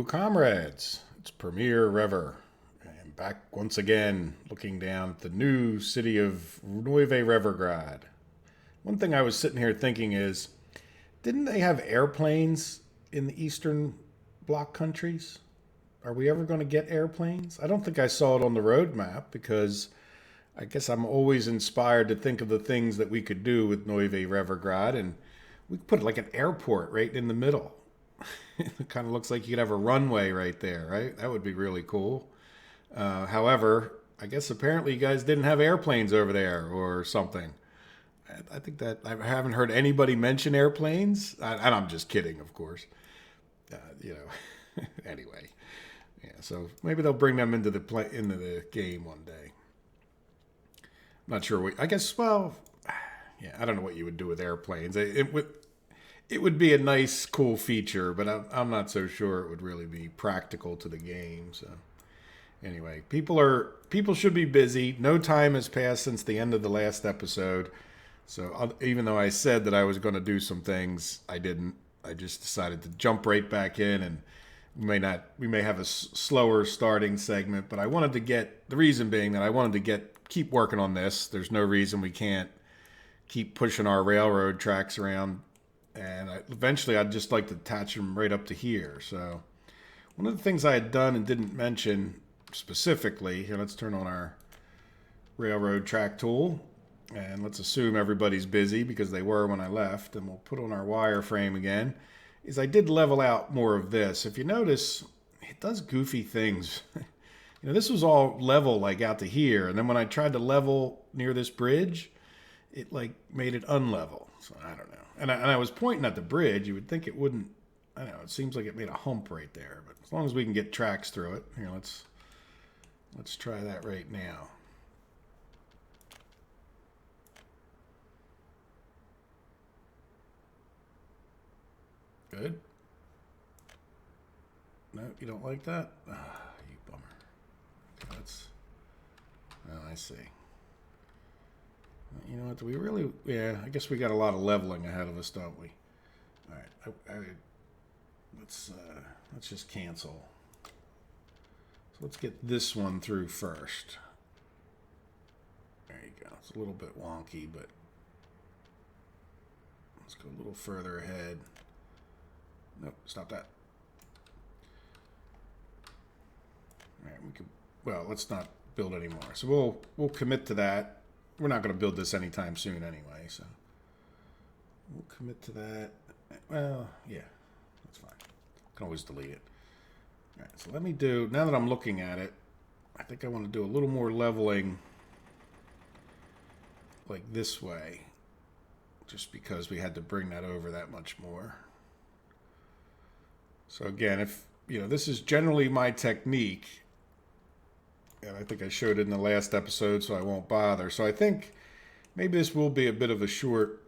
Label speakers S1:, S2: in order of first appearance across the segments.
S1: Hello, comrades. It's Premier Rever. I'm back once again looking down at the new city of Nueve Revergrad. One thing I was sitting here thinking is, didn't they have airplanes in the Eastern Bloc countries? Are we ever going to get airplanes? I don't think I saw it on the roadmap because I guess I'm always inspired to think of the things that we could do with Nueve Revergrad, and we could put like an airport right in the middle. It kind of looks like you could have a runway right there, right? That would be really cool. However, I guess apparently you guys didn't have airplanes over there or something. I think that I haven't heard anybody mention airplanes, and I'm just kidding, of course. You know, anyway, yeah. So maybe they'll bring them into the game one day. I'm not sure. I guess. Well, yeah. I don't know what you would do with airplanes. It would be a nice, cool feature, but I'm not so sure it would really be practical to the game. So, anyway, people should be busy. No time has passed since the end of the last episode. So even though I said that I was going to do some things, I didn't. I just decided to jump right back in, and we may have a slower starting segment, but I wanted to get the reason being that I wanted to keep working on this. There's no reason we can't keep pushing our railroad tracks around. And eventually I'd just like to attach them right up to here. So one of the things I had done and didn't mention specifically, here, let's turn on our railroad track tool. And let's assume everybody's busy because they were when I left. And we'll put on our wireframe again. Is I did level out more of this. If you notice, it does goofy things. This was all level like out to here. And then when I tried to level near this bridge, it like made it unlevel. So I don't know. And I was pointing at the bridge. You would think it wouldn't. I don't know. It seems like it made a hump right there. But as long as we can get tracks through it, here, let's try that right now. Good. No, you don't like that? Ah, you bummer. Okay, I see. You know what? Do we really? Yeah, I guess we got a lot of leveling ahead of us, don't we? All right. Let's just cancel. So let's get this one through first. There you go. It's a little bit wonky, but let's go a little further ahead. Nope, stop that. All right, we could. Well, let's not build anymore. So we'll commit to that. We're not going to build this anytime soon anyway, so we'll commit to that. Well, yeah, that's fine. Can always delete it. All right, so let me do, now that I'm looking at it, I think I want to do a little more leveling like this way, just because we had to bring that over that much more. So again, if, this is generally my technique, and I think I showed it in the last episode, so I won't bother. So I think maybe this will be a bit of a short,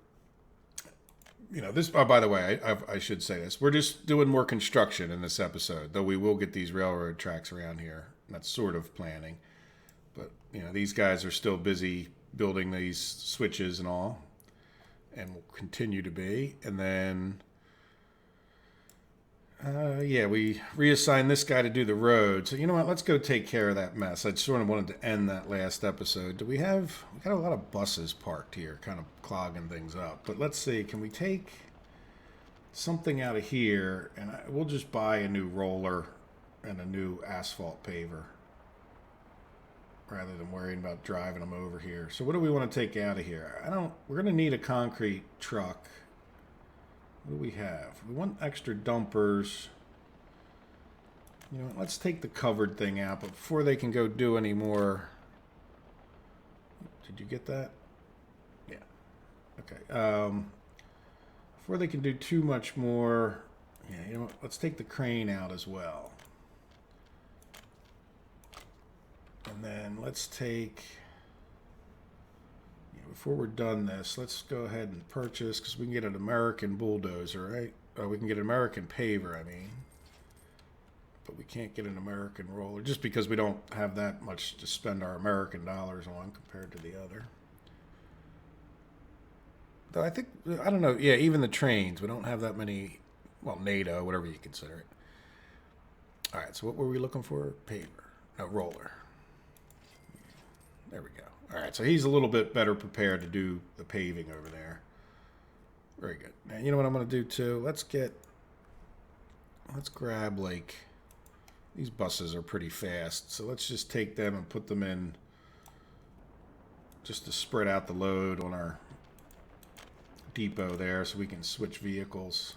S1: this, oh, by the way, I should say this. We're just doing more construction in this episode, though we will get these railroad tracks around here. That's sort of planning. But, these guys are still busy building these switches and all, and will continue to be. And then, we reassigned this guy to do the road. So you know what? Let's go take care of that mess. I sort of wanted to end that last episode. We got a lot of buses parked here, kind of clogging things up. But let's see, can we take something out of here? And we'll just buy a new roller and a new asphalt paver, rather than worrying about driving them over here. So what do we want to take out of here? We're going to need a concrete truck. What do we have? We want extra dumpers. Let's take the covered thing out, but before they can go do any more... Did you get that? Yeah. Okay. Before they can do too much more... Yeah, let's take the crane out as well. And then let's take... Before we're done this, let's go ahead and purchase, because we can get an American bulldozer, right? Oh, we can get an American paver, but we can't get an American roller, just because we don't have that much to spend our American dollars on compared to the other. Though I don't know, yeah, even the trains, we don't have that many, well, NATO, whatever you consider it. All right, so what were we looking for? Paver. No, roller. There we go. All right, so he's a little bit better prepared to do the paving over there. Very good. Now, you know what I'm going to do too? Let's grab, like, these buses are pretty fast, so let's just take them and put them in just to spread out the load on our depot there so we can switch vehicles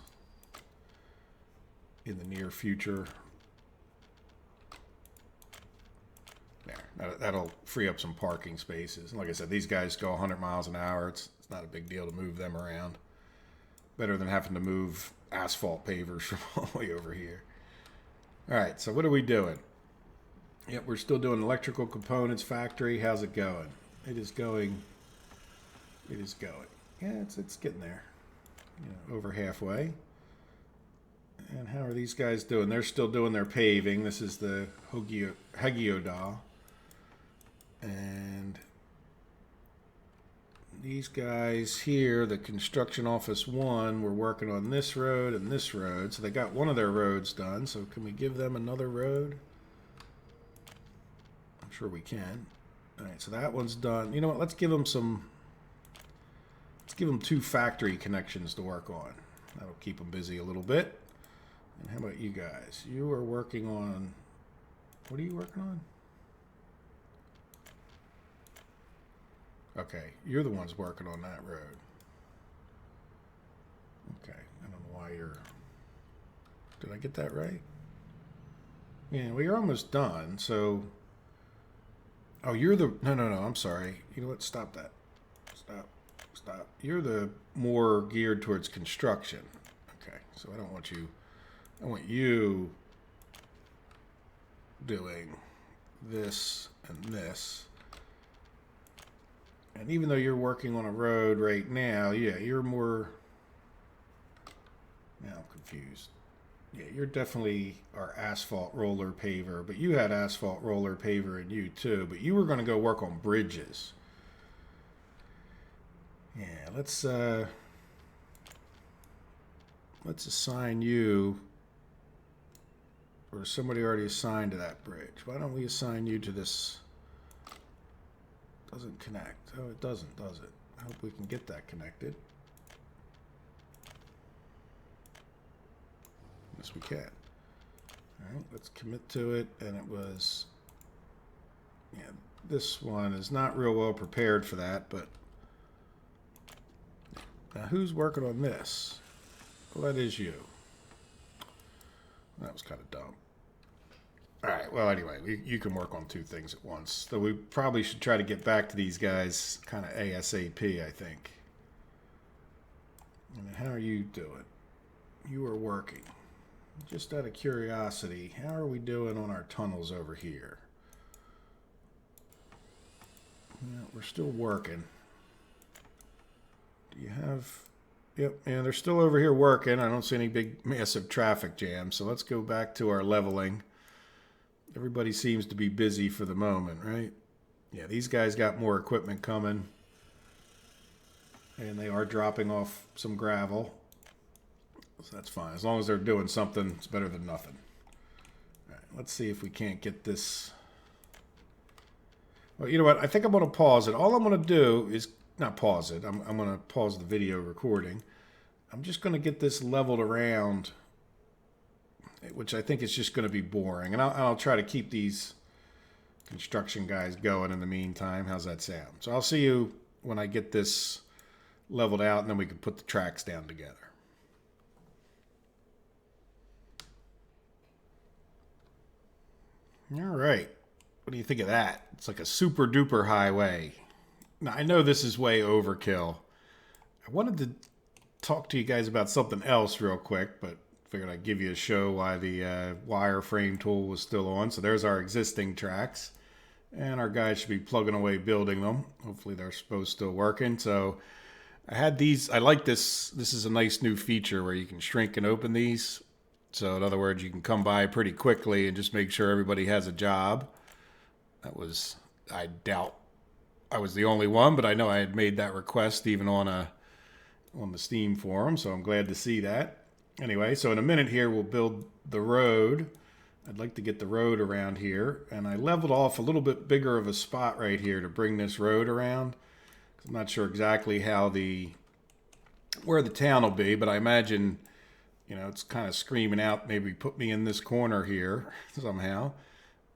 S1: in the near future. There, that'll free up some parking spaces. And like I said, these guys go 100 miles an hour. It's not a big deal to move them around. Better than having to move asphalt pavers from all the way over here. All right, so what are we doing? Yep, we're still doing electrical components factory. How's it going? It is going. It is going. Yeah, it's getting there. You know, over halfway. And how are these guys doing? They're still doing their paving. This is the Hagioda. And these guys here, the construction office 1, we're working on this road and this road. So they got one of their roads done. So can we give them another road? I'm sure we can. All right, so that one's done. You know what? Let's give them 2 factory connections to work on. That'll keep them busy a little bit. And how about you guys? You are working on, what are you working on? Okay, you're the ones working on that road. Okay, I don't know why you're, did I get that right? Yeah, well, you're almost done, so, oh, you're the, no, I'm sorry. You know what, stop that. Stop. You're the more geared towards construction. Okay, so I don't want you, I want you doing this and this. And even though you're working on a road right now, yeah, you're more, now I'm confused. Yeah, you're definitely our asphalt roller paver, but you had asphalt roller paver in you too, but you were going to go work on bridges. Yeah, let's assign you, or somebody already assigned to that bridge. Why don't we assign you to this? Doesn't connect. Oh, it doesn't, does it? I hope we can get that connected. Yes, we can. All right, let's commit to it. And it was, yeah, this one is not real well prepared for that, but now who's working on this? Well, that is you. That was kind of dumb. All right, well, anyway, you can work on 2 things at once. So we probably should try to get back to these guys kind of ASAP, I think. And how are you doing? You are working. Just out of curiosity, how are we doing on our tunnels over here? Yeah, we're still working. Do you have... Yep, and they're still over here working. I don't see any big, massive traffic jams. So let's go back to our leveling. Everybody seems to be busy for the moment, right? Yeah, these guys got more equipment coming. And they are dropping off some gravel. So that's fine. As long as they're doing something, it's better than nothing. All right, let's see if we can't get this. Well, you know what? I think I'm going to pause it. All I'm going to do is, not pause it. I'm going to pause the video recording. I'm just going to get this leveled around, which I think is just going to be boring. And I'll try to keep these construction guys going in the meantime. How's that sound? So I'll see you when I get this leveled out, and then we can put the tracks down together. All right. What do you think of that? It's like a super duper highway. Now, I know this is way overkill. I wanted to talk to you guys about something else real quick, but figured I'd give you a show why the wireframe tool was still on. So there's our existing tracks. And our guys should be plugging away building them. Hopefully they're both still working. So I had these. I like this. This is a nice new feature where you can shrink and open these. So in other words, you can come by pretty quickly and just make sure everybody has a job. That was, I doubt I was the only one, but I know I had made that request even on the Steam forum. So I'm glad to see that. Anyway, so in a minute here, we'll build the road. I'd like to get the road around here, and I leveled off a little bit bigger of a spot right here to bring this road around. I'm not sure exactly how where the town will be, but I imagine, you know, it's kind of screaming out, maybe put me in this corner here somehow.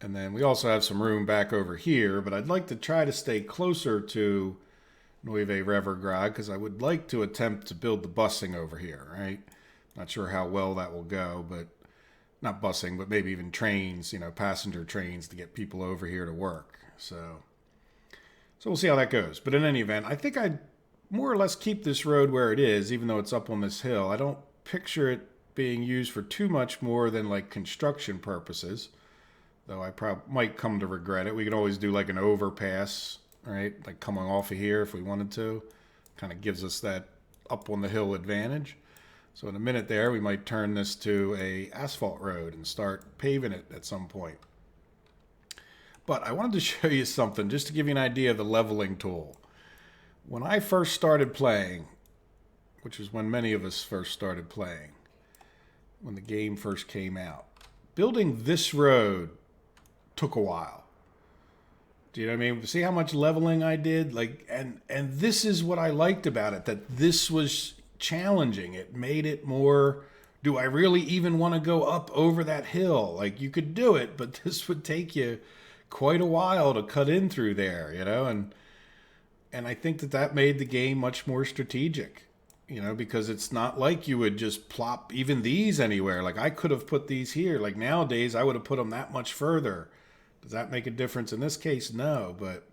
S1: And then we also have some room back over here, but I'd like to try to stay closer to Nueve Revergrad because I would like to attempt to build the busing over here, right? Not sure how well that will go, but not busing, but maybe even trains, you know, passenger trains to get people over here to work. So we'll see how that goes. But in any event, I think I'd more or less keep this road where it is, even though it's up on this hill. I don't picture it being used for too much more than like construction purposes, though I might come to regret it. We could always do like an overpass, right? Like coming off of here if we wanted to. Kind of gives us that up on the hill advantage. So in a minute there, we might turn this to a asphalt road and start paving it at some point. But I wanted to show you something just to give you an idea of the leveling tool. When I first started playing, which is when many of us first started playing, when the game first came out, building this road took a while. Do you know what I mean? See how much leveling I did? Like, and this is what I liked about it, that this was challenging. It made it more, do I really even want to go up over that hill? Like, you could do it, but this would take you quite a while to cut in through there, you know? And I think that made the game much more strategic, you know, because it's not like you would just plop even these anywhere. Like, I could have put these here. Like, nowadays, I would have put them that much further. Does that make a difference in this case? No, but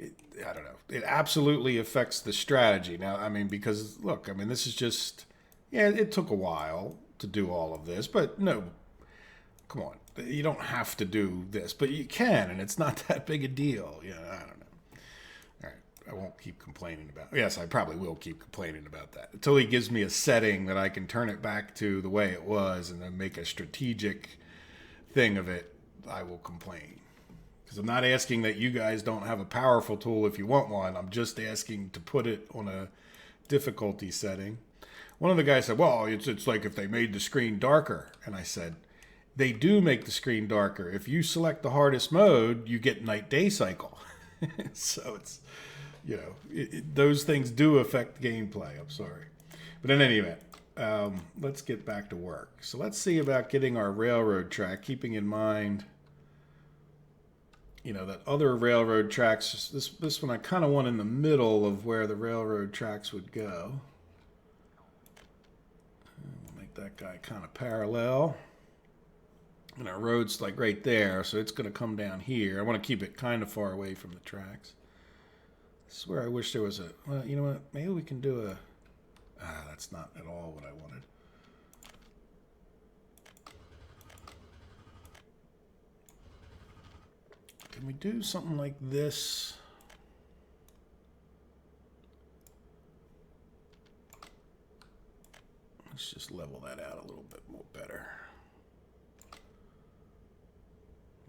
S1: I don't know. It absolutely affects the strategy. Now, I mean, because, look, I mean, this is just, yeah, it took a while to do all of this, but no, come on. You don't have to do this, but you can, and it's not that big a deal. You know, I don't know. All right, I won't keep complaining about it. Yes, I probably will keep complaining about that. Until he gives me a setting that I can turn it back to the way it was and then make a strategic thing of it, I will complain. Because I'm not asking that you guys don't have a powerful tool if you want one. I'm just asking to put it on a difficulty setting. One of the guys said, well, it's like if they made the screen darker. And I said, they do make the screen darker. If you select the hardest mode, you get night-day cycle. So it's, you know, those things do affect gameplay. I'm sorry. But in any event, let's get back to work. So let's see about getting our railroad track, keeping in mind, you know, that other railroad tracks, this one I kind of want in the middle of where the railroad tracks would go. We'll make that guy kind of parallel. And our road's like right there, so it's going to come down here. I want to keep it kind of far away from the tracks. This is where I wish there was a, well, you know what, maybe we can do that's not at all what I wanted. Can we do something like this? Let's just level that out a little bit more better.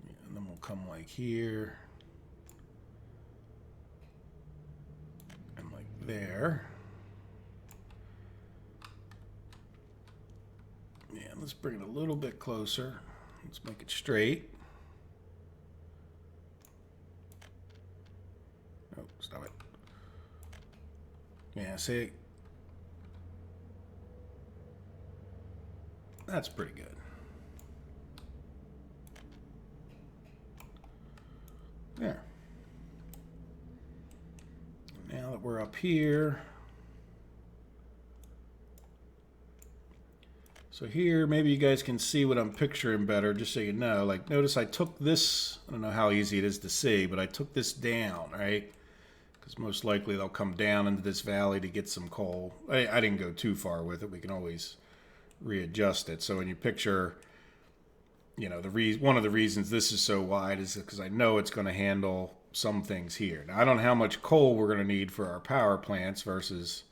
S1: Yeah, and then we'll come like here. And like there. Yeah, let's bring it a little bit closer. Let's make it straight. Oh, stop it. Yeah, see, that's pretty good. There. Now that we're up here, so here, maybe you guys can see what I'm picturing better, just so you know. Like, notice I took this, I don't know how easy it is to see, but I took this down, right? Because most likely they'll come down into this valley to get some coal. I didn't go too far with it. We can always readjust it. So when you picture, you know, one of the reasons this is so wide is because I know it's going to handle some things here. Now, I don't know how much coal we're going to need for our power plants versus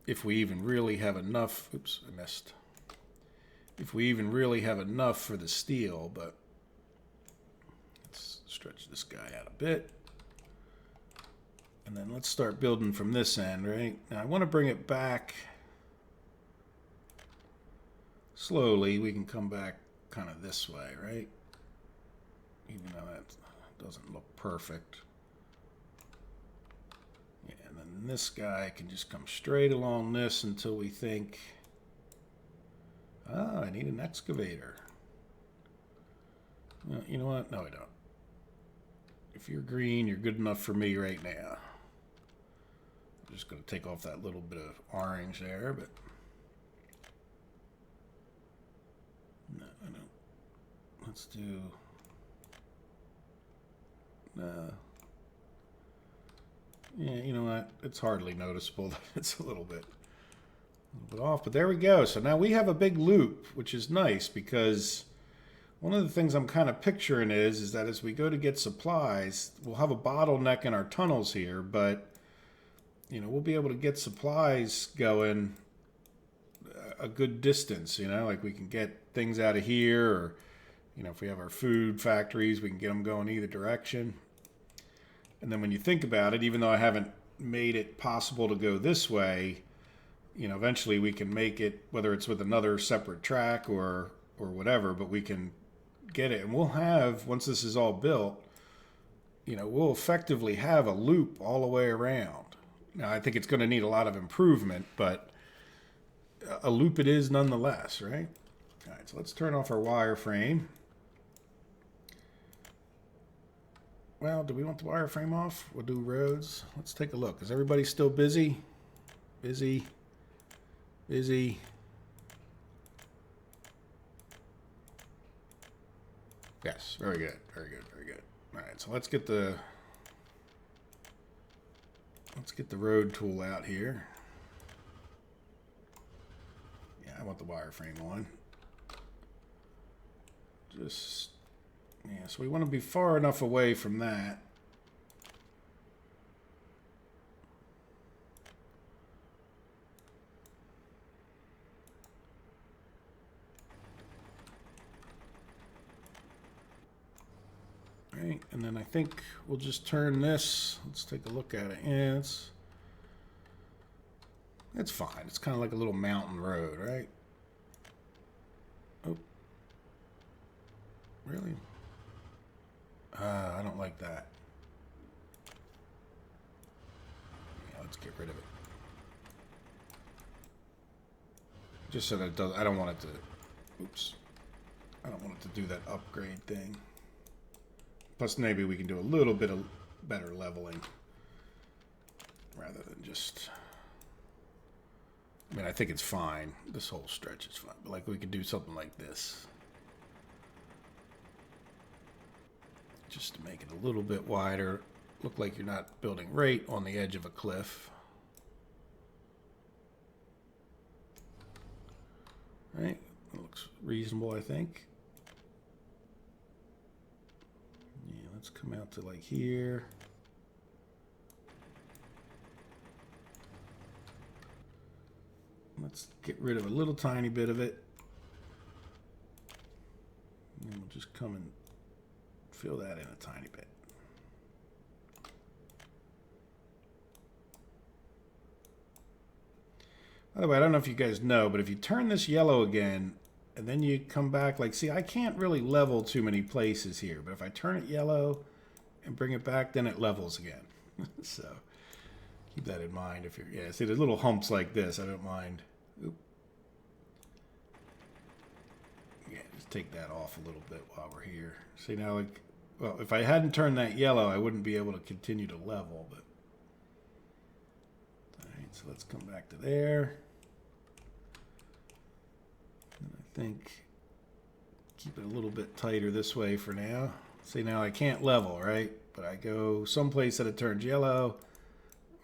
S1: if we even really have enough. Oops, I missed. If we even really have enough for the steel, but let's stretch this guy out a bit. And then let's start building from this end, right? Now I want to bring it back slowly. We can come back kind of this way, right? Even though that doesn't look perfect. Yeah, and then this guy can just come straight along this until we think, I need an excavator. Well, you know what? No, I don't. If you're green, you're good enough for me right now. I'm just going to take off that little bit of orange there, but no, I don't. Let's do yeah, you know what? It's hardly noticeable. It's a little bit off, but there we go. So now we have a big loop, which is nice because one of the things I'm kind of picturing is that as we go to get supplies, we'll have a bottleneck in our tunnels here, but you know, we'll be able to get supplies going a good distance, you know, like we can get things out of here, or you know, if we have our food factories, we can get them going either direction. And then when you think about it, even though I haven't made it possible to go this way, you know, eventually we can make it, whether it's with another separate track or whatever, but we can get it. And we'll have, once this is all built, you know, we'll effectively have a loop all the way around. Now, I think it's going to need a lot of improvement, but a loop it is nonetheless, right? All right, so let's turn off our wireframe. Well, do we want the wireframe off? We'll do roads. Let's take a look. Is everybody still busy? Busy. Busy. Yes, very good, very good, very good. All right, so let's get the road tool out here. Yeah, I want the wireframe on. Just, yeah, so we want to be far enough away from that. Right, and then I think we'll just turn this. Let's take a look at it. Yeah, it's fine. It's kind of like a little mountain road, right? Oh, really? I don't like that. Yeah, let's get rid of it. Just so that it does. I don't want it to. Oops. I don't want it to do that upgrade thing. Plus, maybe we can do a little bit of better leveling rather than just. I mean, I think it's fine. This whole stretch is fine. But like, we could do something like this. Just to make it a little bit wider. Look like you're not building right on the edge of a cliff. Right? That looks reasonable, I think. Yeah, let's come out to like here. Let's get rid of a little tiny bit of it. And we'll just come and fill that in a tiny bit. By the way, I don't know if you guys know, but if you turn this yellow again, and then you come back, like, see, I can't really level too many places here, but if I turn it yellow and bring it back, then it levels again. So keep that in mind if you're, yeah, see, there's little humps like this, I don't mind. Oop. Yeah, just take that off a little bit while we're here. See, now, like, well, if I hadn't turned that yellow, I wouldn't be able to continue to level, but. All right, so let's come back to there. And I think keep it a little bit tighter this way for now. See, now I can't level, right? But I go someplace that it turns yellow.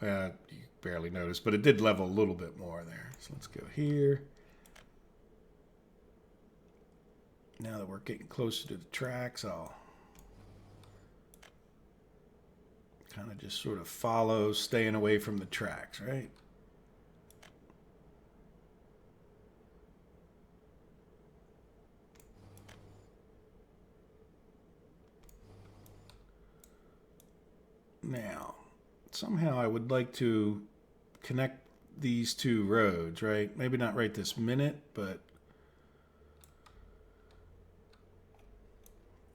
S1: Well, you barely notice, but it did level a little bit more there. So let's go here. Now that we're getting closer to the tracks, I'll kind of just sort of follow, staying away from the tracks, right? Now, somehow I would like to connect these two roads, right? Maybe not right this minute, but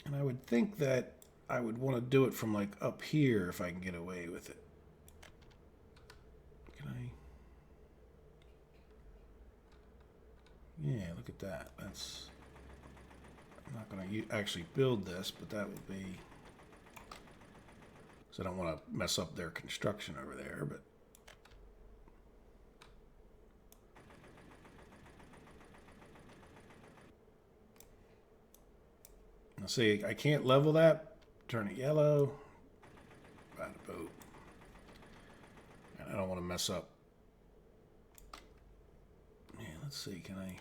S1: And I would think that I would want to do it from like up here if I can get away with it. Can I? Yeah, look at that. That's... I'm not going to actually build this, but that would be... So I don't want to mess up their construction over there, but... Now see, I can't level that. Turn it yellow. Bad boat. And I don't want to mess up. Yeah, let's see, can I...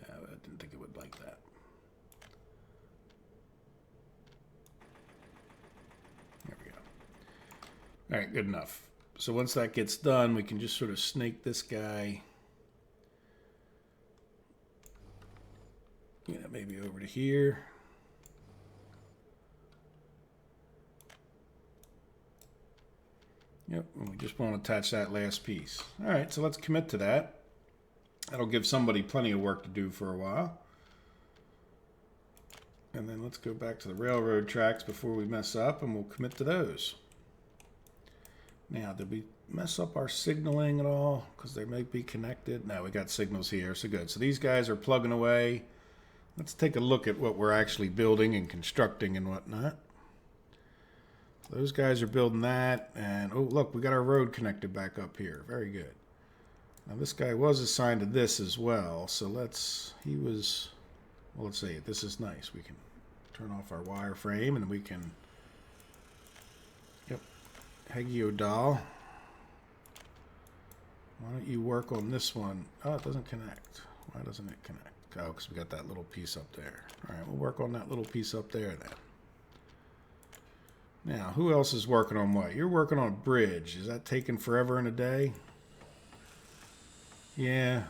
S1: No, I didn't think it would like that. There we go. All right, good enough. So once that gets done, we can just sort of snake this guy. You know, maybe over to here. Yep, and we just want to attach that last piece. All right, so let's commit to that. That'll give somebody plenty of work to do for a while. And then let's go back to the railroad tracks before we mess up, and we'll commit to those. Now, did we mess up our signaling at all? Because they might be connected. No, we got signals here, so good. So these guys are plugging away. Let's take a look at what we're actually building and constructing and whatnot. Those guys are building that, and oh, look, we got our road connected back up here. Very good. Now, this guy was assigned to this as well, so let's see, this is nice. We can turn off our wireframe, and we can, yep, Hegiodal. Why don't you work on this one? Oh, it doesn't connect. Why doesn't it connect? Oh, because we got that little piece up there. All right, we'll work on that little piece up there then. Now, who else is working on what? You're working on a bridge. Is that taking forever and a day? Yeah.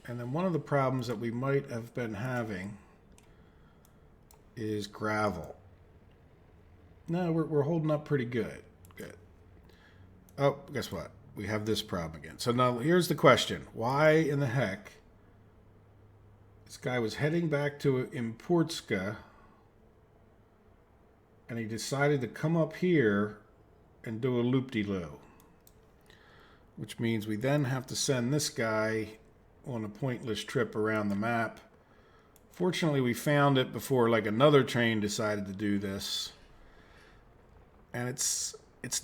S1: And then one of the problems that we might have been having is gravel. No, we're holding up pretty good. Good. Oh, guess what? We have this problem again. So now here's the question. Why in the heck? This guy was heading back to Importska, and he decided to come up here and do a loop-de-loo. Which means we then have to send this guy on a pointless trip around the map. Fortunately, we found it before like another train decided to do this. And it's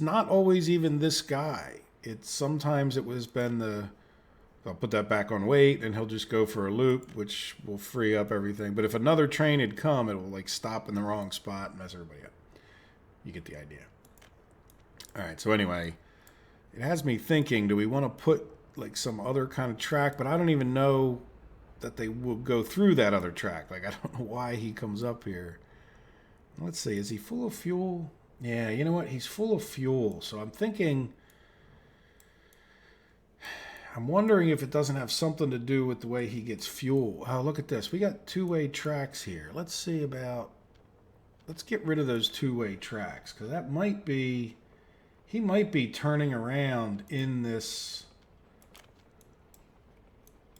S1: not always even this guy. Sometimes it was been the... I'll put that back on wait, and he'll just go for a loop, which will free up everything. But if another train had come, it will like stop in the wrong spot and mess everybody up. You get the idea. All right, so anyway, it has me thinking, do we want to put like some other kind of track? But I don't even know that they will go through that other track. Like, I don't know why he comes up here. Let's see, is he full of fuel? Yeah, you know what? He's full of fuel. So I'm thinking... I'm wondering if it doesn't have something to do with the way he gets fuel. Oh, look at this. We got two-way tracks here. Let's see about... Let's get rid of those two-way tracks, because that might be... He might be turning around in this...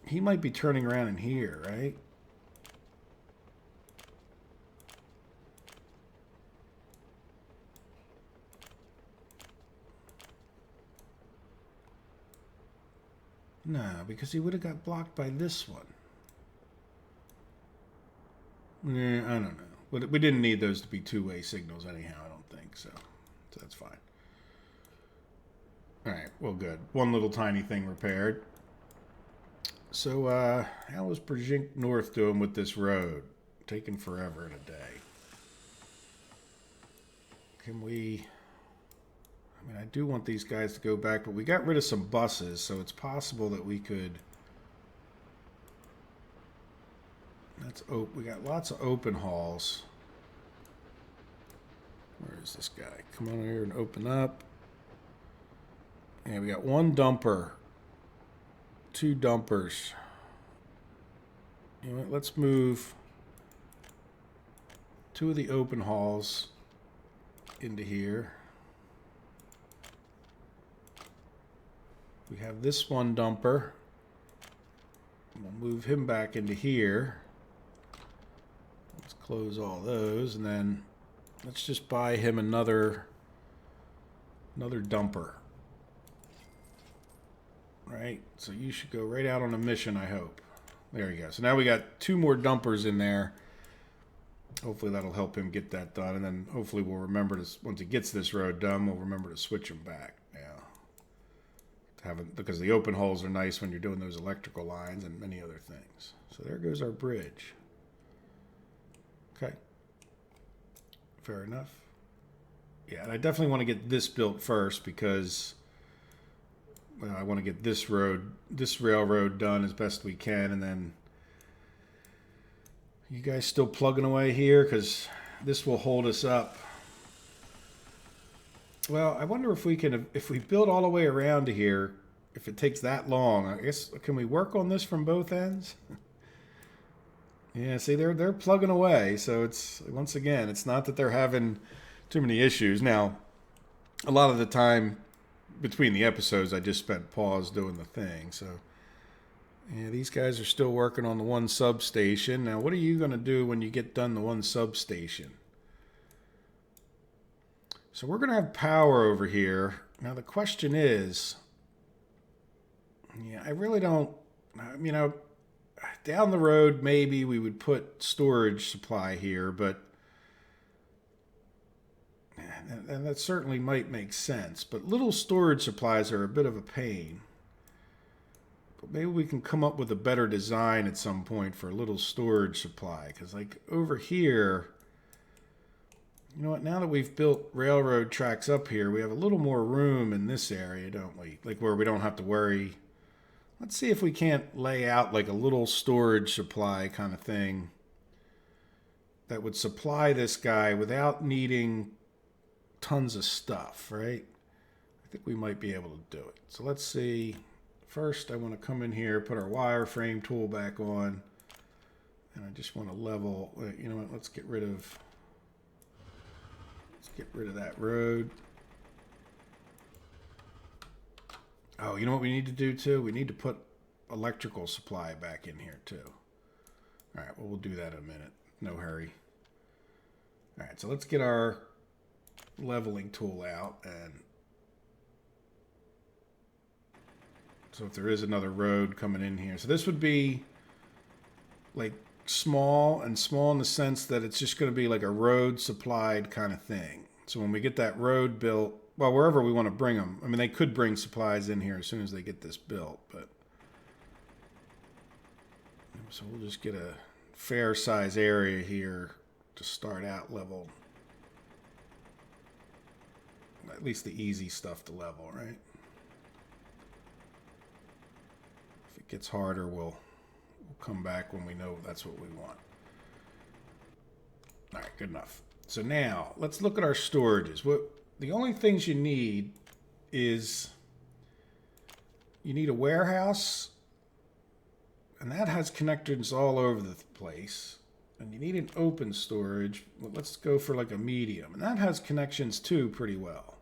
S1: He might be turning around in here, right? No, because he would have got blocked by this one. Yeah, I don't know. But we didn't need those to be two-way signals anyhow, I don't think. So that's fine. All right, well, good. One little tiny thing repaired. So how was Brzezinsk North doing with this road? Taking forever in a day. Can we... I mean, I do want these guys to go back, but we got rid of some buses, so it's possible that we could... We got lots of open hauls. Where is this guy? Come on here and open up. And we got one dumper. Two dumpers. You know what? Let's move two of the open hauls into here. We have this one dumper. We'll move him back into here. Let's close all those, and then let's just buy him another dumper. Right? So you should go right out on a mission, I hope. There you go. So now we got 2 more dumpers in there. Hopefully that'll help him get that done. And then hopefully we'll remember to, once he gets this road done, we'll remember to switch him back. Yeah. Because the open holes are nice when you're doing those electrical lines and many other things. So there goes our bridge. Okay. Fair enough. Yeah, and I definitely want to get this built first because I want to get this railroad done as best we can, and then you guys still plugging away here because this will hold us up. Well, I wonder if we build all the way around to here, if it takes that long. I guess, can we work on this from both ends? Yeah, see, they're plugging away. So it's, once again, it's not that they're having too many issues. Now, a lot of the time between the episodes, I just spent pause doing the thing. So, yeah, these guys are still working on the one substation. Now, what are you going to do when you get done the one substation? So we're going to have power over here. Now, the question is, yeah, I really don't, you know, down the road, maybe we would put storage supply here, but and that certainly might make sense. But little storage supplies are a bit of a pain. But maybe we can come up with a better design at some point for a little storage supply. Because like over here, you know what, now that we've built railroad tracks up here, we have a little more room in this area, don't we? Like where we don't have to worry. Let's see if we can't lay out like a little storage supply kind of thing that would supply this guy without needing tons of stuff, right? I think we might be able to do it. So let's see. First, I want to come in here, put our wireframe tool back on, and I just want to level. You know what? Let's get rid of that road. Oh, you know what we need to do too? We need to put electrical supply back in here too. All right, well, we'll do that in a minute. No hurry. All right, so let's get our leveling tool out, and so if there is another road coming in here, so this would be like small in the sense that it's just going to be like a road supplied kind of thing. So when we get that road built, well, wherever we want to bring them, I mean, they could bring supplies in here as soon as they get this built, but so we'll just get a fair size area here to start out level. At least the easy stuff to level, right? If it gets harder, we'll come back when we know that's what we want. All right, good enough. So now let's look at our storages. The only things you need is you need a warehouse, and that has connectors all over the place. And you need an open storage. Well, let's go for like a medium, and that has connections too pretty well.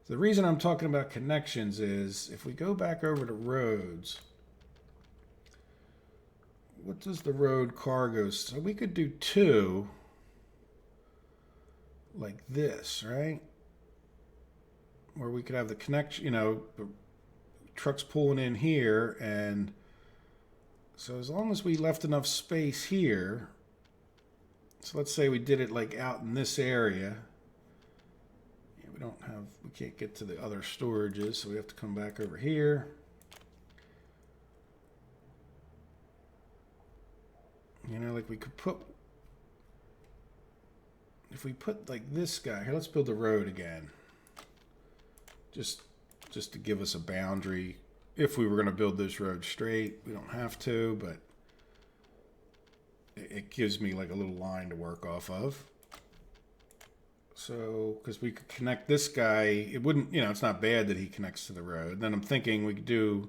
S1: The reason I'm talking about connections is if we go back over to roads, what does the road cargo? So we could do 2 like this, right? Where we could have the connection, you know, the trucks pulling in here, and so as long as we left enough space here, so let's say we did it like out in this area. We can't get to the other storages, so we have to come back over here. You know, like we could put, if we put like this guy here, let's build a road again. Just to give us a boundary. If we were going to build this road straight, we don't have to, but it gives me like a little line to work off of. So, because we could connect this guy, it wouldn't, you know, it's not bad that he connects to the road. Then I'm thinking we could do,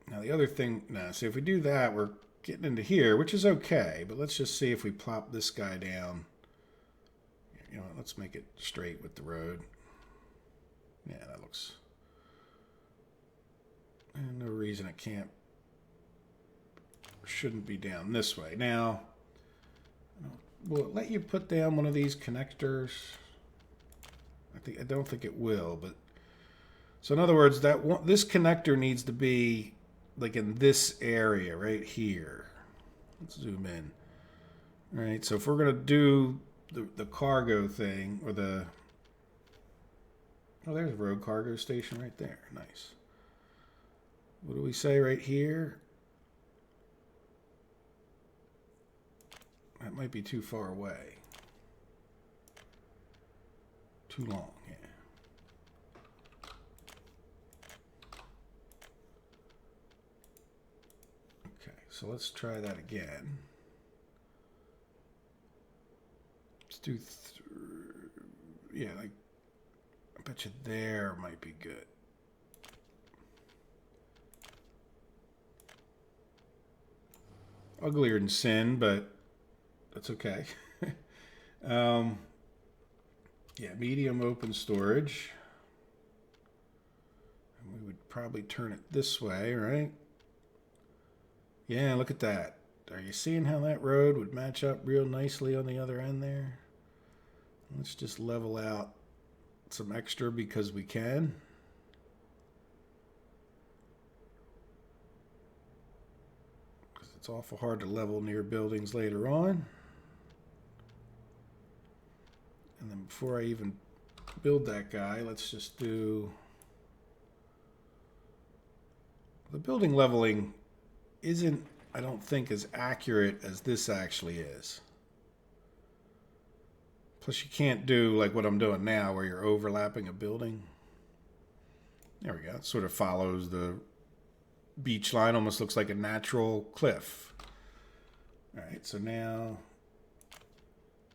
S1: now the other thing, now, see if we do that, we're getting into here, which is okay, but let's just see if we plop this guy down. You know, let's make it straight with the road. Yeah, that looks, and no reason it can't shouldn't be down this way. Now, will it let you put down one of these connectors? I don't think it will, but so in other words, this connector needs to be like in this area right here. Let's zoom in. All right, so if we're gonna do the cargo thing, or the, oh, there's a road cargo station right there. Nice. What do we say right here? That might be too far away. Too long, yeah. Okay, so let's try that again. Let's do, yeah, like, I bet you there might be good. Uglier than sin, but that's okay. Yeah, medium open storage. And we would probably turn it this way, right? Yeah, look at that. Are you seeing how that road would match up real nicely on the other end there? Let's just level out some extra because we can. Because it's awful hard to level near buildings later on. And then before I even build that guy, let's just do... The building leveling isn't, I don't think, as accurate as this actually is. Plus you can't do like what I'm doing now where you're overlapping a building. There we go. It sort of follows the beach line, almost looks like a natural cliff. All right, so now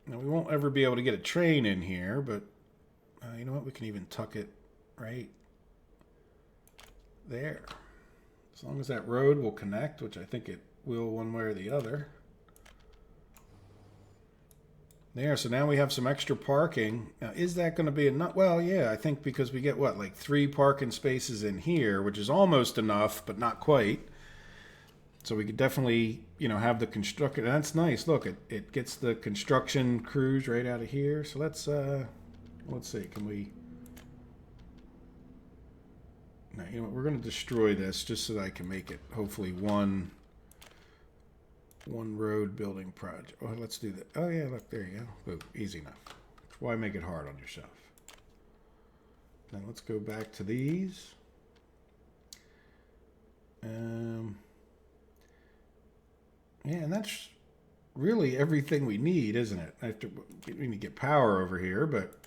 S1: we won't ever be able to get a train in here, but you know what? We can even tuck it right there. As long as that road will connect, which I think it will one way or the other. There, so now we have some extra parking. Now, is that going to be enough? Well, yeah, I think because we get, what, like 3 parking spaces in here, which is almost enough, but not quite. So we could definitely, you know, have the construction. That's nice. Look, it gets the construction crews right out of here. So let's see. Can we? No, you know what? We're going to destroy this just so that I can make it hopefully one road building project. Oh, let's do that. Oh yeah, look, there you go. Boom, easy enough. Why make it hard on yourself? Now let's go back to these. Yeah, and that's really everything we need, isn't it? We need to get power over here, but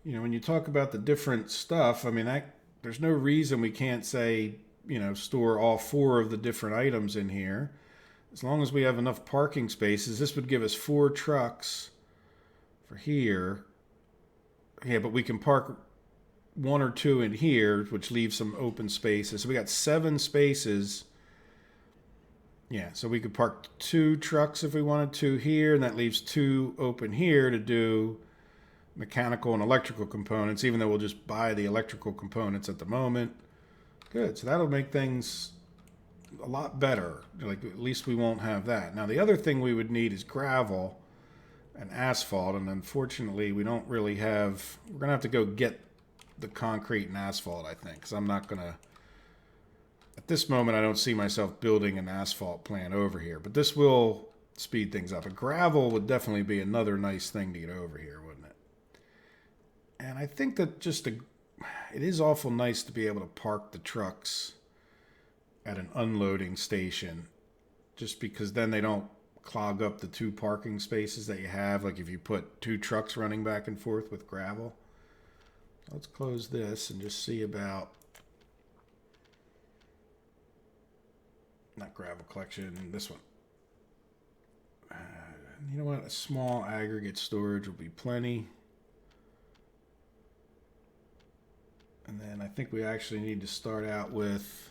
S1: you know, when you talk about the different stuff, I mean, there's no reason we can't say, you know, store all 4 of the different items in here. As long as we have enough parking spaces, this would give us 4 trucks for here. Yeah, but we can park 1 or 2 in here, which leaves some open spaces. So we got 7 spaces. Yeah, so we could park 2 trucks if we wanted to here, and that leaves 2 open here to do mechanical and electrical components, even though we'll just buy the electrical components at the moment. Good, so that'll make things a lot better. Like, at least we won't have that. Now, the other thing we would need is gravel and asphalt, and unfortunately, we don't really have... We're going to have to go get the concrete and asphalt, I think, because I'm not going to... At this moment, I don't see myself building an asphalt plant over here, but this will speed things up. And gravel would definitely be another nice thing to get over here, wouldn't it? And I think that it is awful nice to be able to park the trucks at an unloading station, just because then they don't clog up the 2 parking spaces that you have, like if you put 2 trucks running back and forth with gravel. Let's close this and just see about... Not gravel collection, this one. You know what? A small aggregate storage will be plenty. And then I think we actually need to start out with...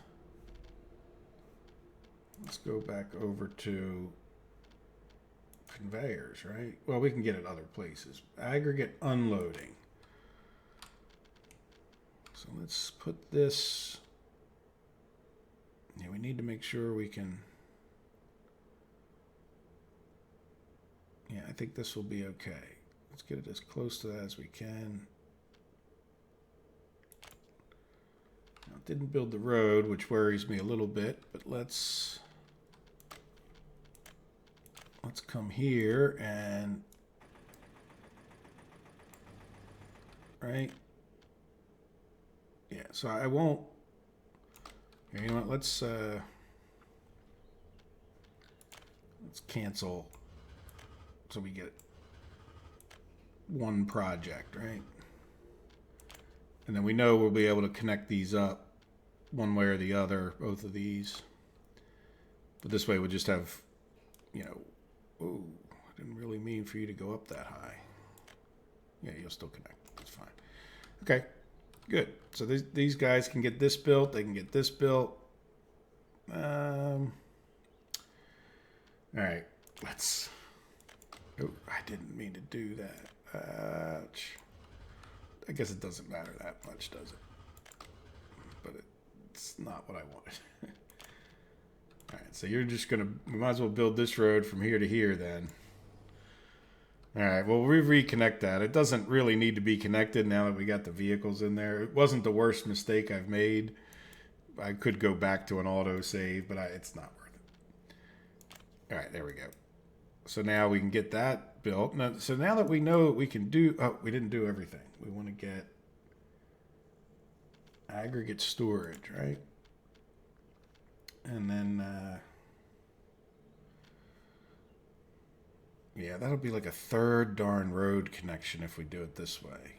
S1: Let's go back over to conveyors, right? Well, we can get it other places. Aggregate unloading. So let's put this... Yeah, we need to make sure we can Yeah, I think this will be okay. Let's get it as close to that as we can. Now, it didn't build the road, which worries me a little bit, but let's come here and right. Yeah, so I won't. Here, you know what? Let's cancel so we get one project, right? And then we know we'll be able to connect these up one way or the other, both of these. But this way we'll just have, you know, oh, I didn't really mean for you to go up that high. Yeah, you'll still connect. That's fine. Okay, good. So these guys can get this built. They can get this built. All right, let's. Oh, I didn't mean to do that. I guess it doesn't matter that much, does it? But it's not what I wanted. All right, so you're just gonna. We might as well build this road from here to here then. All right, well, we reconnect that. It doesn't really need to be connected now that we got the vehicles in there. It wasn't the worst mistake I've made. I could go back to an auto save, but it's not worth it. All right, there we go. So now we can get that built. Now, so now that we know what we can do, oh, we didn't do everything. We want to get aggregate storage, right? And then, yeah, that'll be like a third darn road connection if we do it this way.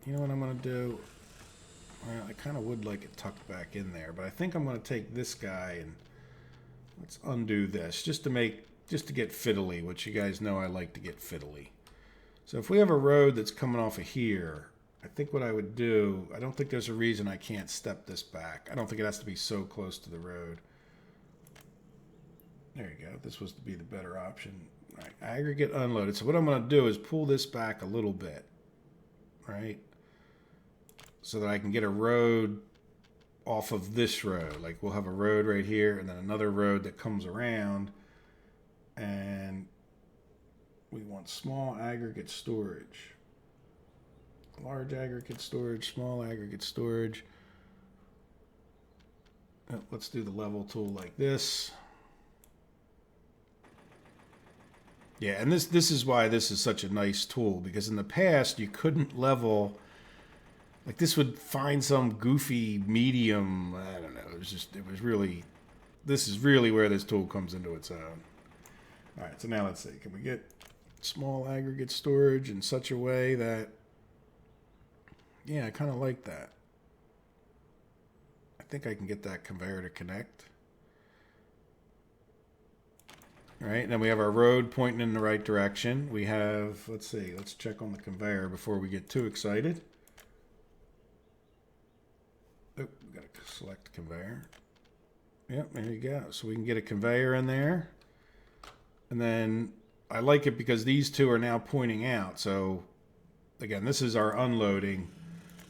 S1: You know what I'm going to do? Well, I kind of would like it tucked back in there, but I think I'm going to take this guy and let's undo this just to get fiddly, which you guys know I like to get fiddly. So if we have a road that's coming off of here, I think what I would do, I don't think there's a reason I can't step this back. I don't think it has to be so close to the road. There you go. This was to be the better option. All right, aggregate unloaded. So what I'm going to do is pull this back a little bit, right? So that I can get a road off of this road. Like we'll have a road right here and then another road that comes around. And we want small aggregate storage. Large aggregate storage, small aggregate storage. Let's do the level tool like this. Yeah, and this is why this is such a nice tool, because in the past you couldn't level, like this would find some goofy medium, I don't know, this is really where this tool comes into its own. All right, so now let's see, can we get small aggregate storage in such a way that, yeah, I kind of like that. I think I can get that conveyor to connect. All right, then we have our road pointing in the right direction. We have, let's see, let's check on the conveyor before we get too excited. Oh, we got to select conveyor. Yep, there you go. So we can get a conveyor in there. And then I like it because these two are now pointing out. So again, this is our unloading.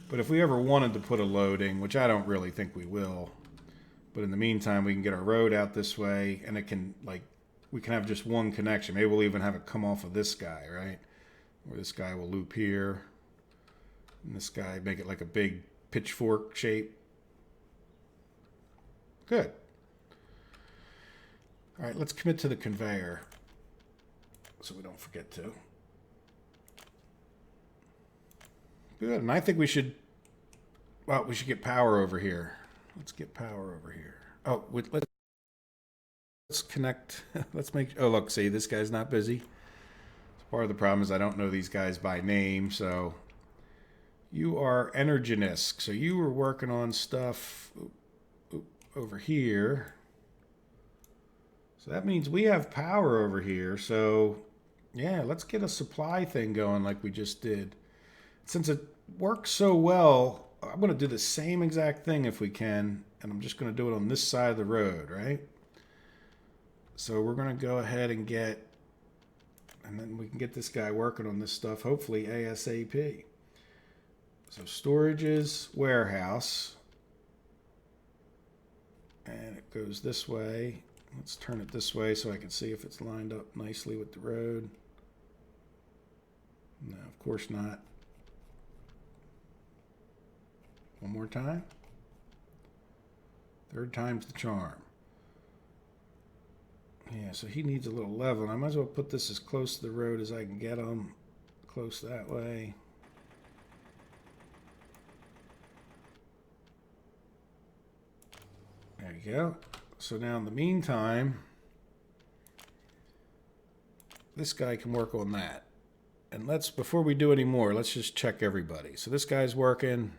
S1: But if we ever wanted to put a loading, which I don't really think we will, but in the meantime, we can get our road out this way and it can, like, we can have just one connection. Maybe we'll even have it come off of this guy, right? Where this guy will loop here. And this guy, make it like a big pitchfork shape. Good. All right, let's commit to the conveyor so we don't forget to. Good, and I think we should, well, we should get power over here. Let's get power over here. Oh, let's connect. Let's make, oh, look, see, this guy's not busy. So part of the problem is I don't know these guys by name, so you are Energinisk. So you were working on stuff over here. So that means we have power over here. So yeah, let's get a supply thing going like we just did. Since it works so well, I'm going to do the same exact thing if we can. And I'm just going to do it on this side of the road, right? So we're going to go ahead and get, and then we can get this guy working on this stuff, hopefully ASAP. So storage is warehouse. And it goes this way. Let's turn it this way so I can see if it's lined up nicely with the road. No, of course not. One more time. Third time's the charm. Yeah, so he needs a little level. I might as well put this as close to the road as I can get him. Close that way. There you go. So now in the meantime, this guy can work on that. And before we do any more, let's just check everybody. So this guy's working.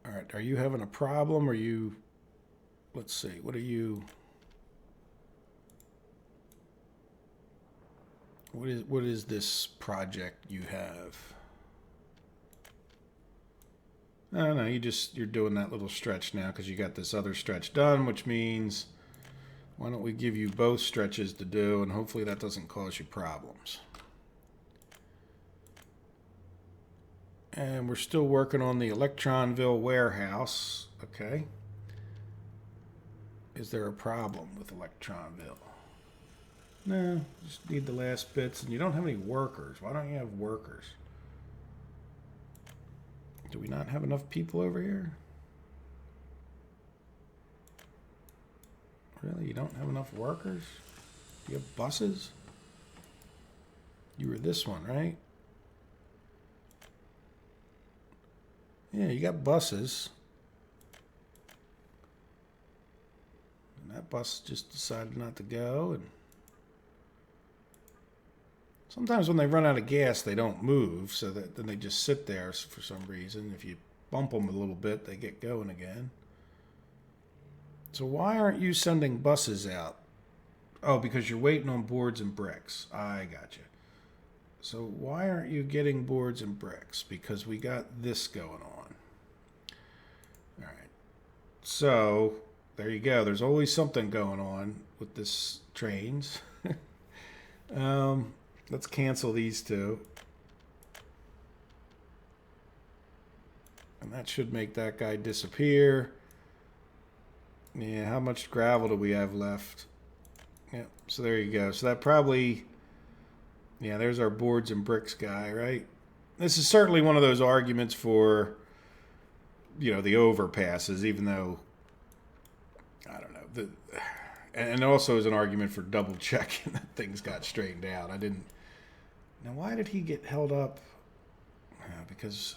S1: All right, are you having a problem? Or let's see, what is this project you have? No, you're doing that little stretch now because you got this other stretch done, which means why don't we give you both stretches to do, and hopefully that doesn't cause you problems. And we're still working on the Electronville warehouse. Okay. Is there a problem with Electronville? No, just need the last bits, and you don't have any workers. Why don't you have workers? Do we not have enough people over here? Really? You don't have enough workers? Do you have buses? You were this one, right? Yeah, you got buses. And that bus just decided not to go. And sometimes when they run out of gas, they don't move, so then they just sit there for some reason. If you bump them a little bit, they get going again. So why aren't you sending buses out? Oh, because you're waiting on boards and bricks. I got you. So why aren't you getting boards and bricks? Because we got this going on. All right. So there you go. There's always something going on with this trains. Let's cancel these two. And that should make that guy disappear. Yeah, how much gravel do we have left? Yep, so there you go. So that probably, yeah, there's our boards and bricks guy, right? This is certainly one of those arguments for, the overpasses, even though, I don't know. And also is an argument for double checking that things got straightened out. Now, why did he get held up? Because,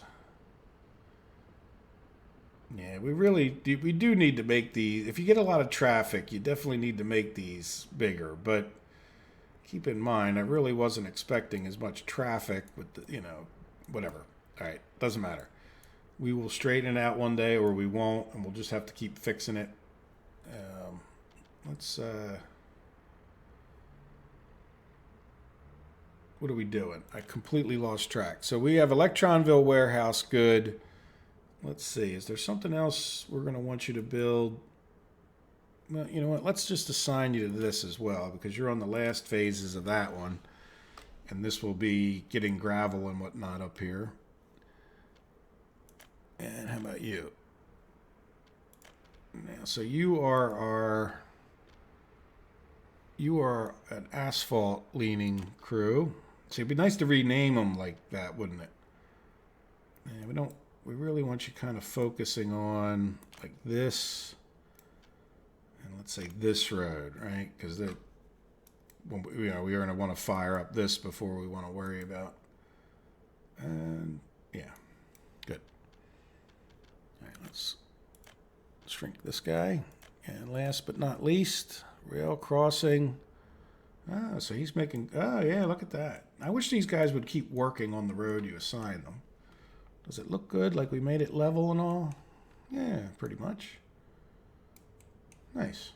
S1: yeah, we do need to make these. If you get a lot of traffic, you definitely need to make these bigger. But keep in mind, I really wasn't expecting as much traffic with whatever. All right, doesn't matter. We will straighten it out one day, or we won't, and we'll just have to keep fixing it. What are we doing? I completely lost track. So we have Electronville warehouse, good. Let's see. Is there something else we're going to want you to build? Well, you know what? Let's just assign you to this as well, because you're on the last phases of that one. And this will be getting gravel and whatnot up here. And how about you? Now, so you are an asphalt leaning crew. So it'd be nice to rename them like that, wouldn't it? Yeah, we really want you kind of focusing on like this, and let's say this road, right? Because we're going to want to fire up this before we want to worry about. And yeah, good. All right, let's shrink this guy. And last but not least, rail crossing. Ah, so he's making, oh yeah, look at that. I wish these guys would keep working on the road you assign them. Does it look good, like we made it level and all? Yeah, pretty much. Nice.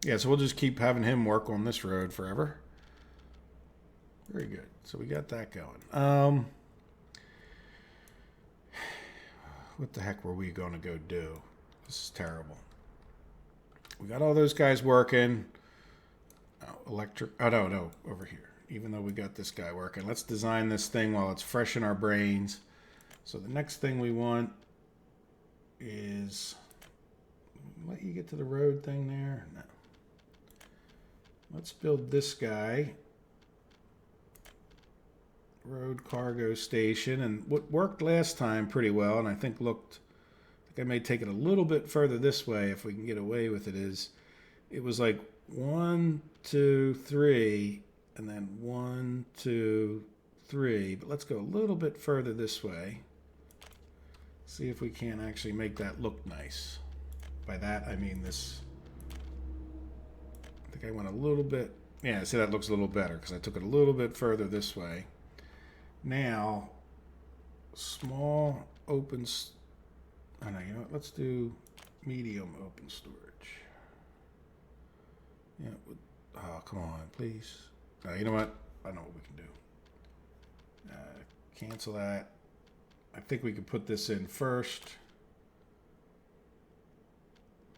S1: Yeah, so we'll just keep having him work on this road forever. Very good. So we got that going. What the heck were we going to go do? This is terrible. We got all those guys working. No, over here. Even though we got this guy working. Let's design this thing while it's fresh in our brains. So the next thing we want is, let you get to the road thing there? No. Let's build this guy. Road cargo station. And what worked last time pretty well, and I think I may take it a little bit further this way if we can get away with it, is it was like 1, 2, 3, and then 1, 2, 3. But let's go a little bit further this way. See if we can actually make that look nice. By that, I mean this. I think I went a little bit. Yeah, see, that looks a little better because I took it a little bit further this way. Now, small open. Oh, no, you know what? Let's do medium open storage. Yeah. Oh, come on, please. You know what? I know what we can do. Cancel that. I think we can put this in first.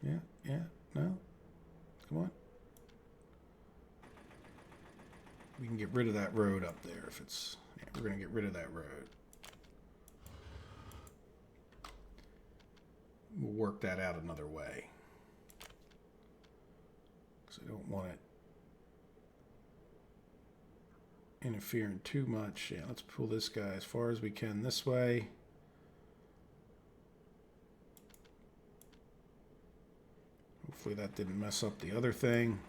S1: Yeah, no. Come on. We can get rid of that road up there if it's... Yeah, we're going to get rid of that road. We'll work that out another way. Because I don't want it interfering too much. Yeah, let's pull this guy as far as we can this way. Hopefully that didn't mess up the other thing.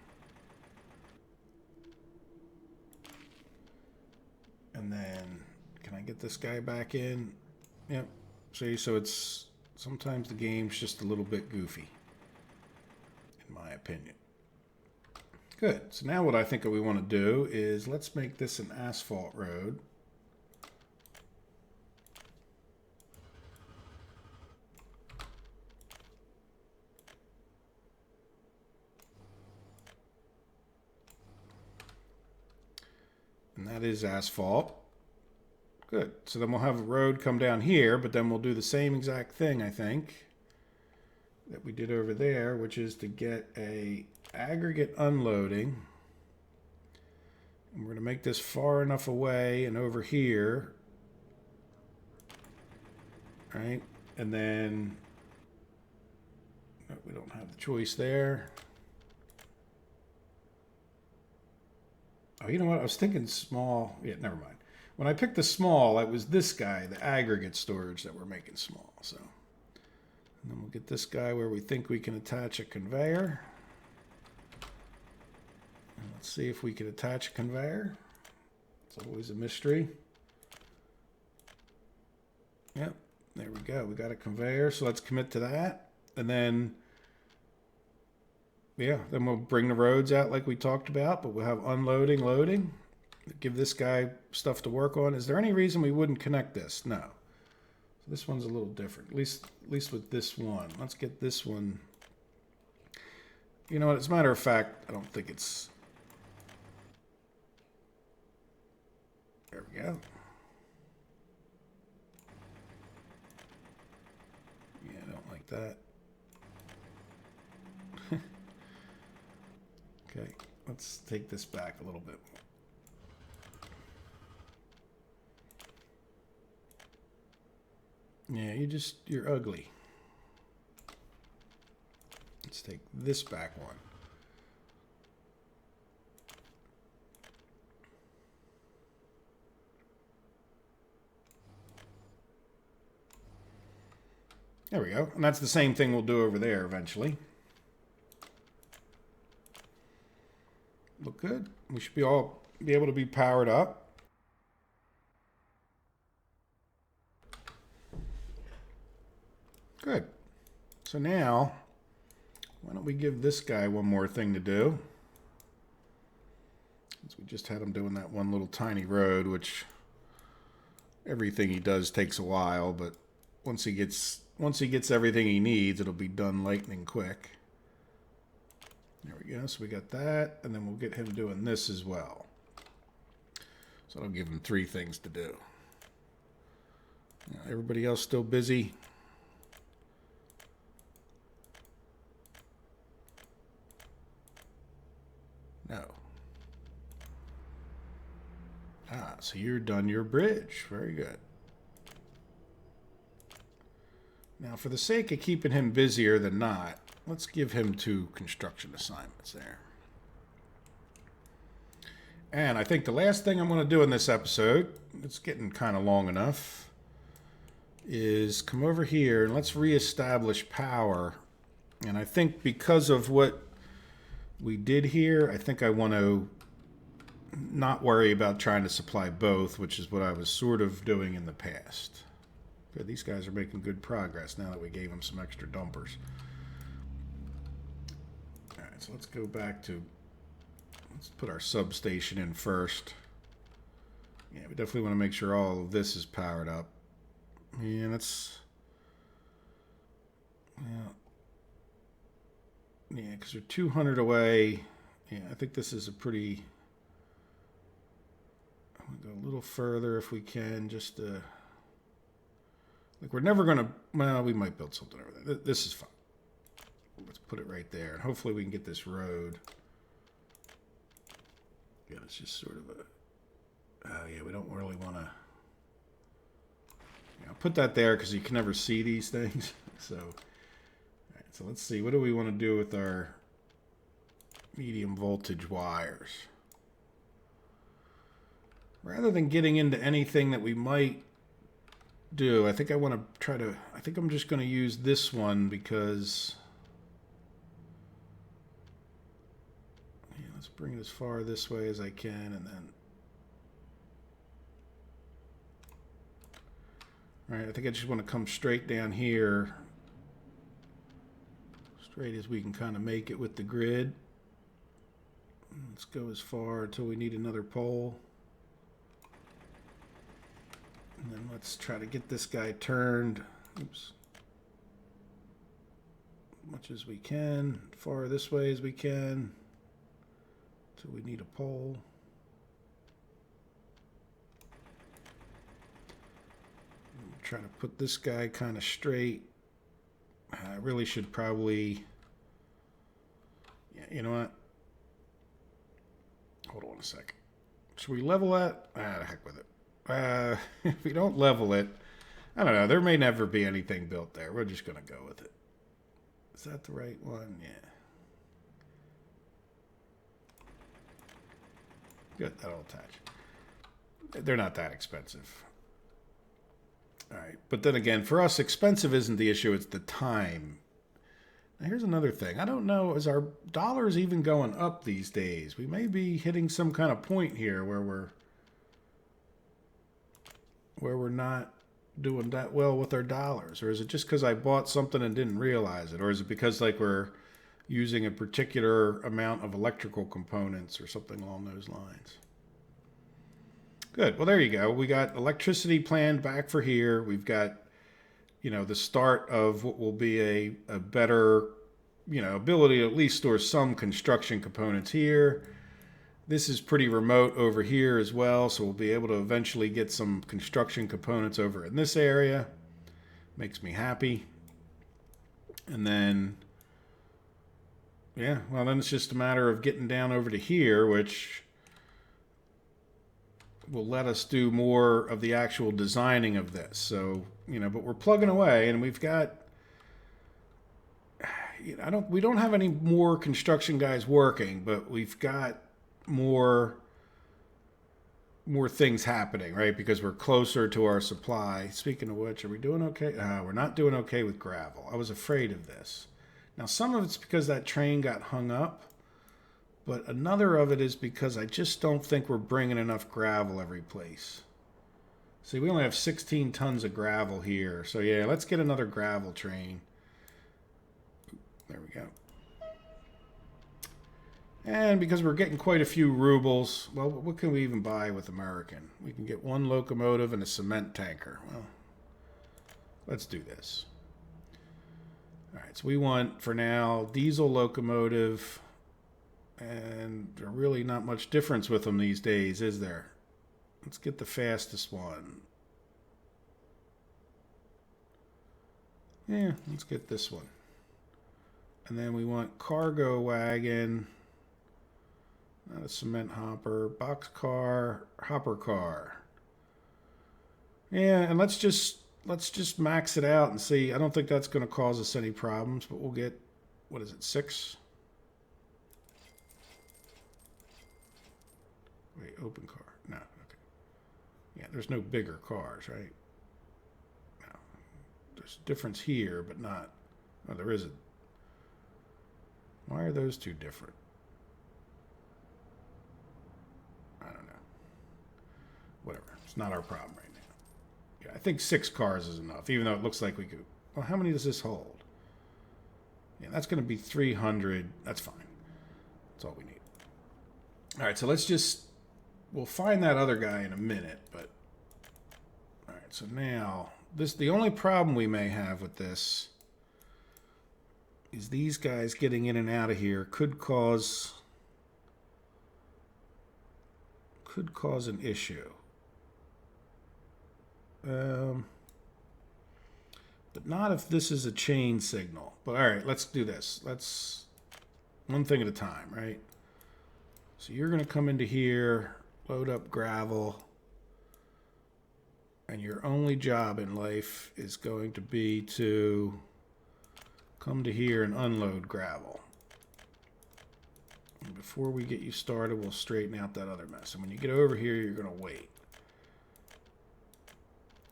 S1: And then, can I get this guy back in? Yep. See, so it's, sometimes the game's just a little bit goofy, in my opinion. Good. So now what I think we want to do is let's make this an asphalt road. And that is asphalt. Good. So then we'll have a road come down here, but then we'll do the same exact thing, I think, that we did over there, which is to get a aggregate unloading. And we're going to make this far enough away and over here. Right? And then we don't have the choice there. Oh, you know what? I was thinking small. Yeah, never mind. When I picked the small, it was this guy, the aggregate storage, that we're making small. So, and then we'll get this guy where we think we can attach a conveyor. And let's see if we can attach a conveyor. It's always a mystery. Yep, there we go. We got a conveyor, so let's commit to that. And then, yeah, then we'll bring the roads out like we talked about, but we'll have unloading, loading. Give this guy stuff to work on. Is there any reason we wouldn't connect this? No. So this one's a little different, at least with this one. Let's get this one. You know what? As a matter of fact, I don't think it's... There we go. Yeah, I don't like that. Okay, let's take this back a little bit more. Yeah, you're ugly. Let's take this back one. There we go. And that's the same thing we'll do over there eventually. Look good. We should be able to be powered up. Good. So now, why don't we give this guy one more thing to do? Since we just had him doing that one little tiny road, which everything he does takes a while, but once he gets everything he needs, it'll be done lightning quick. There we go. So we got that, and then we'll get him doing this as well. So that'll give him 3 things to do. Now, everybody else still busy? No. Ah, so you're done your bridge. Very good. Now, for the sake of keeping him busier than not, let's give him 2 construction assignments there. And I think the last thing I'm going to do in this episode, it's getting kind of long enough, is come over here and let's reestablish power. And I think because of what we did here, I think I want to not worry about trying to supply both, which is what I was sort of doing in the past. Good, these guys are making good progress now that we gave them some extra dumpers. All right, so let's go back to, let's put our substation in first. Yeah, we definitely want to make sure all of this is powered up. Yeah, that's, yeah, because we're 200 away. Yeah, I think this is a pretty, I'm going to go a little further if we can, just to, like, we're never going to, well, we might build something over there. This is fine. Let's put it right there. And hopefully we can get this road. Yeah, it's just sort of a, oh yeah, we don't really want to, I'll put that there because you can never see these things. So, all right, so let's see. What do we want to do with our medium voltage wires? Rather than getting into anything that we might do, I think I want to try to, I think I'm just going to use this one because, yeah, let's bring it as far this way as I can, and then, all right, I think I just want to come straight down here, straight as we can kind of make it with the grid. Let's go as far until we need another pole. And then let's try to get this guy turned, oops, as much as we can, far this way as we can, until we need a pole. Try to put this guy kind of straight. I really should probably, yeah, you know what? Hold on a second. Should we level that? Ah, the heck with it. If we don't level it, I don't know. There may never be anything built there. We're just going to go with it. Is that the right one? Yeah. Good. That'll attach. They're not that expensive. All right. But then again, for us, expensive isn't the issue. It's the time. Now, here's another thing. I don't know. Is our dollars even going up these days? We may be hitting some kind of point here where we're not doing that well with our dollars. Or is it just because I bought something and didn't realize it? Or is it because, like, we're using a particular amount of electrical components or something along those lines? Good. Well, there you go. We got electricity planned back for here. We've got, you know, the start of what will be a better, you know, ability to at least store some construction components here. This is pretty remote over here as well, so we'll be able to eventually get some construction components over in this area. Makes me happy. And then, yeah, well, then it's just a matter of getting down over to here, which will let us do more of the actual designing of this. So, you know, but we're plugging away, and we've got, you know, we don't have any more construction guys working, but we've got more things happening, right? Because we're closer to our supply. Speaking of which, are we doing okay? We're not doing okay with gravel. I was afraid of this. Now, some of it's because that train got hung up, but another of it is because I just don't think we're bringing enough gravel every place. See, we only have 16 tons of gravel here. So yeah, let's get another gravel train. There we go. And because we're getting quite a few rubles, well, what can we even buy with American? We can get one locomotive and a cement tanker. Well, let's do this. All right, so we want, for now, diesel locomotive. And there's really not much difference with them these days, is there? Let's get the fastest one. Yeah, let's get this one. And then we want cargo wagon. Not a cement hopper, box car, hopper car. Yeah, and let's just max it out and see. I don't think that's going to cause us any problems, but we'll what is it, 6? Wait, open car. No, okay. Yeah, there's no bigger cars, right? No. There's a difference here, but not... Oh, there isn't. Why are those two different? I don't know. Whatever. It's not our problem right now. Yeah, I think 6 cars is enough, even though it looks like we could... Well, how many does this hold? Yeah, that's going to be 300. That's fine. That's all we need. All right, so let's just... We'll find that other guy in a minute, but... All right, so now... The only problem we may have with this is these guys getting in and out of here could cause an issue. But not if this is a chain signal. But all right, let's do this. Let's one thing at a time, right? So you're going to come into here, load up gravel, and your only job in life is going to be to come to here and unload gravel. And before we get you started, we'll straighten out that other mess. And when you get over here, you're going to wait.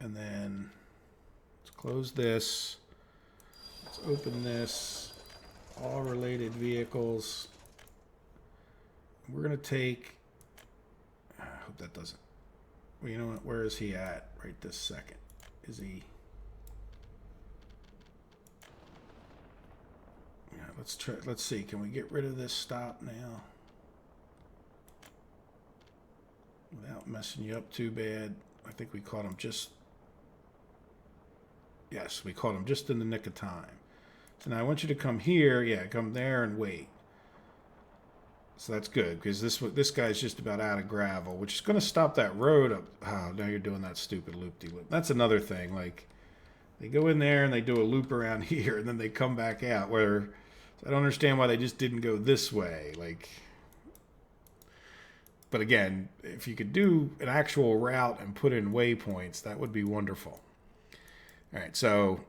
S1: And then let's close this. Let's open this. All related vehicles. We're going to take... I hope that doesn't... Well, you know what? Where is he at right this second? Is he... Yeah, let's try. Let's see. Can we get rid of this stop now? Without messing you up too bad. I think we caught him just... Yes, we caught him just in the nick of time. So now I want you to come here. Yeah, come there and wait. So that's good, because this guy's just about out of gravel, which is going to stop that road up. Oh, now you're doing that stupid loop-de-loop. That's another thing. Like, they go in there and they do a loop around here, and then they come back out. Where I don't understand why they just didn't go this way. Like, but again, if you could do an actual route and put in waypoints, that would be wonderful. All right, so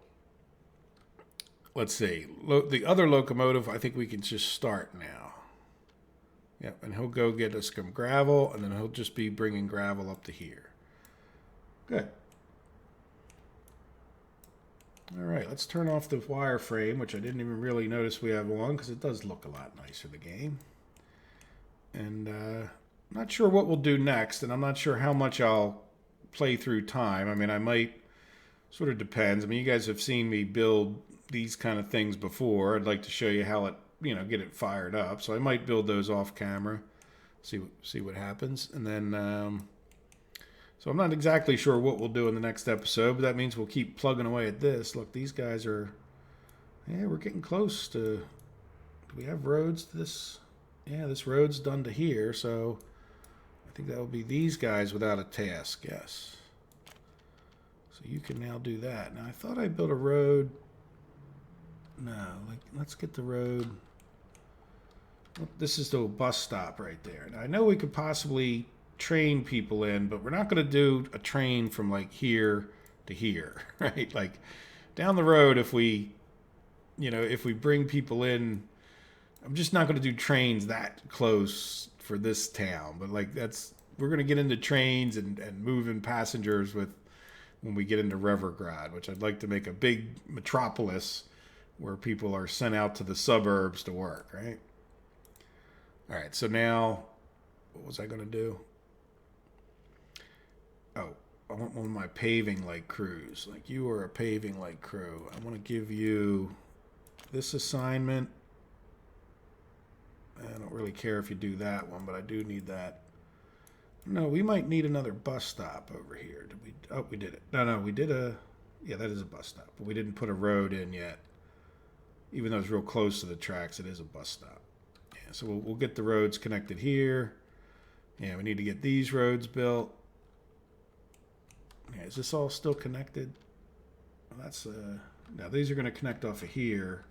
S1: let's see. The other locomotive, I think we can just start now. Yep, and he'll go get us some gravel, and then he'll just be bringing gravel up to here. Good. All right, let's turn off the wireframe, which I didn't even really notice we have on, because it does look a lot nicer, the game. And not sure what we'll do next, and I'm not sure how much I'll play through time. I mean, I might, sort of depends. I mean, you guys have seen me build these kind of things before. I'd like to show you how it, you know, get it fired up. So I might build those off camera, see what happens. And then, so I'm not exactly sure what we'll do in the next episode, but that means we'll keep plugging away at this. Look, these guys are, yeah, we're getting close to, do we have roads to this? Yeah, this road's done to here. So I think that will be these guys without a task. Yes. So you can now do that. Now I thought I built a road. No, like, let's get the road. This is the bus stop right there. Now, I know we could possibly train people in, but we're not going to do a train from like here to here, right? Like down the road, if we, you know, if we bring people in, I'm just not going to do trains that close for this town. But like we're going to get into trains and moving passengers with when we get into Revergrad, which I'd like to make a big metropolis where people are sent out to the suburbs to work, right? All right, so now, what was I going to do? Oh, I want one of my paving-like crews. Like, you are a paving-like crew. I want to give you this assignment. I don't really care if you do that one, but I do need that. No, we might need another bus stop over here. Did we? Oh, we did it. No, we did a... Yeah, that is a bus stop, but we didn't put a road in yet. Even though it's real close to the tracks, it is a bus stop. Yeah, so we'll get the roads connected here. Yeah, we need to get these roads built. Yeah, is this all still connected? Well, that's now these are going to connect off of here.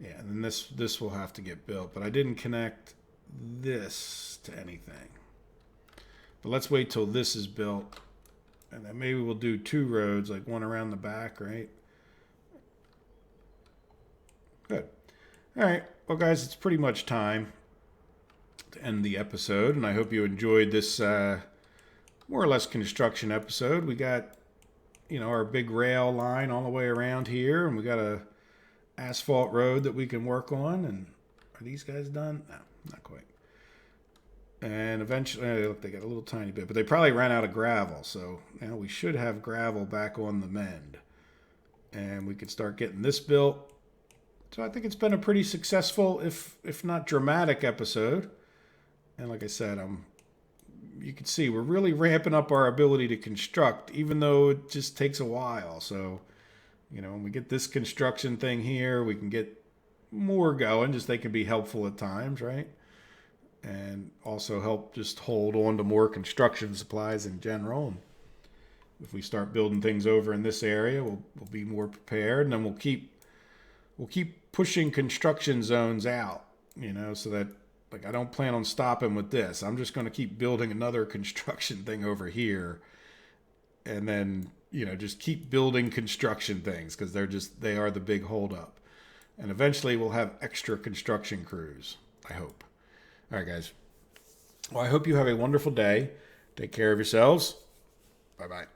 S1: Yeah, and then this will have to get built, but I didn't connect this to anything. But let's wait till this is built, and then maybe we'll do 2 roads, like one around the back, right? Good. All right. Well, guys, it's pretty much time to end the episode, and I hope you enjoyed this more or less construction episode. We got, our big rail line all the way around here, and we got a asphalt road that we can work on. And are these guys done? No, not quite. And eventually, look, they got a little tiny bit, but they probably ran out of gravel. So now we should have gravel back on the mend. And we could start getting this built. So I think it's been a pretty successful, if not dramatic, episode. And like I said, you can see we're really ramping up our ability to construct, even though it just takes a while. So, when we get this construction thing here, we can get more going. Just they can be helpful at times, right? And also help just hold on to more construction supplies in general. And if we start building things over in this area, we'll be more prepared, and then we'll keep pushing construction zones out, so that, like, I don't plan on stopping with this. I'm just going to keep building another construction thing over here, and then, just keep building construction things, because they are the big holdup. And eventually we'll have extra construction crews, I hope. All right, guys. Well, I hope you have a wonderful day. Take care of yourselves. Bye-bye.